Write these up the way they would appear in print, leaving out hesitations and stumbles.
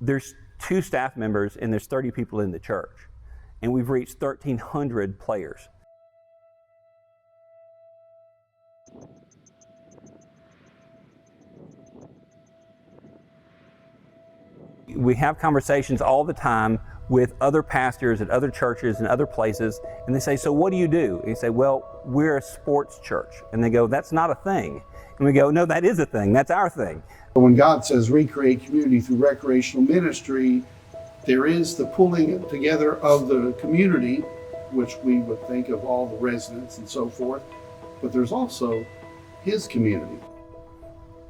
There's 2 staff members and there's 30 people in the church. And we've reached 1,300 players. We have conversations all the time with other pastors at other churches and other places, and they say, so what do you do? And you say, well, we're a sports church. And they go, that's not a thing. And we go, no, that is a thing. That's our thing. When God says recreate community through recreational ministry, there is the pulling together of the community, which we would think of all the residents and so forth, but there's also His community.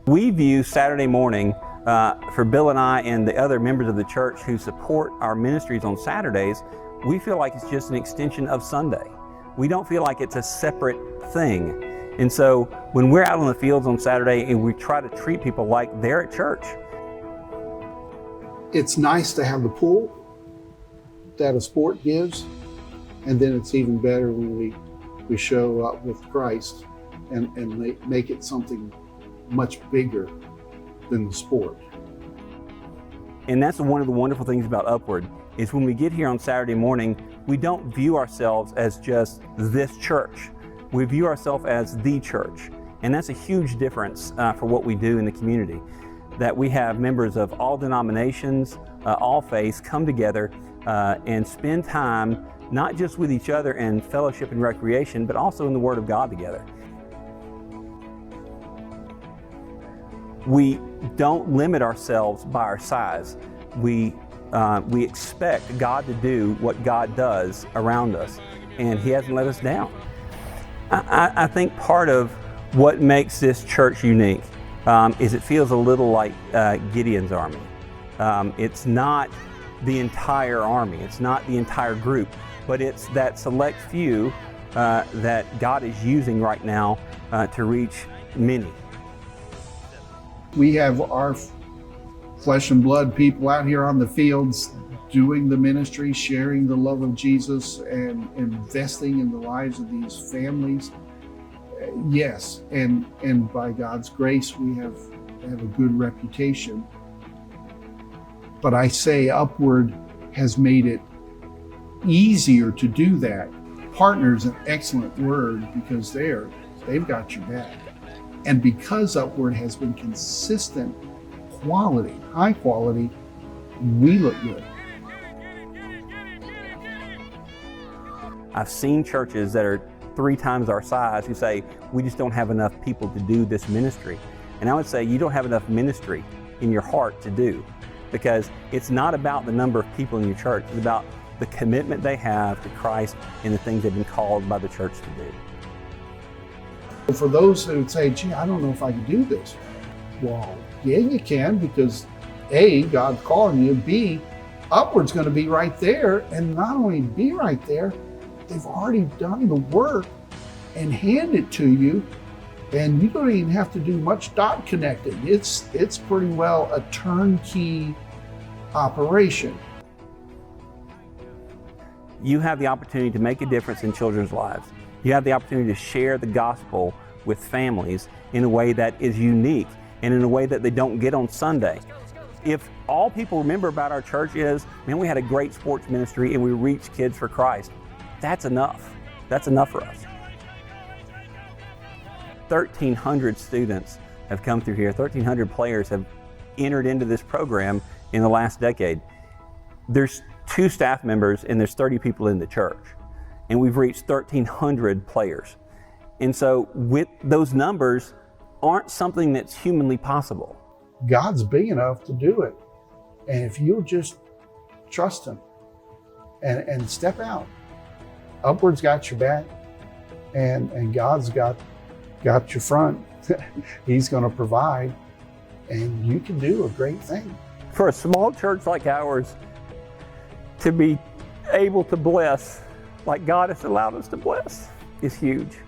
We view Saturday morning for Bill and I and the other members of the church who support our ministries on Saturdays, we feel like it's just an extension of Sunday. We don't feel like it's a separate thing. And so when we're out on the fields on Saturday and we try to treat people like they're at church. It's nice to have the pull that a sport gives, and then it's even better when we show up with Christ and make it something much bigger than the sport. And that's one of the wonderful things about Upward, is when we get here on Saturday morning, we don't view ourselves as just this church. We view ourselves as the church. And that's a huge difference for what we do in the community. That we have members of all denominations, all faiths come together and spend time not just with each other in fellowship and recreation, but also in the Word of God together. We don't limit ourselves by our size. We expect God to do what God does around us, and He hasn't let us down. I think part of what makes this church unique is it feels a little like Gideon's army. It's not the entire army, it's not the entire group, but it's that select few that God is using right now to reach many. We have our flesh and blood people out here on the fields doing the ministry, sharing the love of Jesus, and investing in the lives of these families. Yes, and by God's grace, we have a good reputation. But I say Upward has made it easier to do that. Partner is an excellent word because they've got your back. And because Upward has been consistent quality, high quality, we look good. I've seen churches that are 3 times our size who say, we just don't have enough people to do this ministry. And I would say you don't have enough ministry in your heart to do, because it's not about the number of people in your church, it's about the commitment they have to Christ and the things they've been called by the church to do. For those who would say, gee, I don't know if I can do this. Well, yeah, you can, because A, God's calling you, B, Upward's going to be right there, and not only be right there, they've already done the work and hand it to you, and you don't even have to do much dot connecting. It's pretty well a turnkey operation. You have the opportunity to make a difference in children's lives. You have the opportunity to share the gospel with families in a way that is unique and in a way that they don't get on Sunday. If all people remember about our church is, man, we had a great sports ministry and we reached kids for Christ, that's enough. That's enough for us. 1,300 students have come through here. 1,300 players have entered into this program in the last decade. There's 2 staff members and there's 30 people in the church. And we've reached 1,300 players. And so with those numbers aren't something that's humanly possible. God's big enough to do it. And if you'll just trust Him and step out, Upward's got your back, and God's got your front. He's going to provide, and you can do a great thing. For a small church like ours to be able to bless like God has allowed us to bless is huge.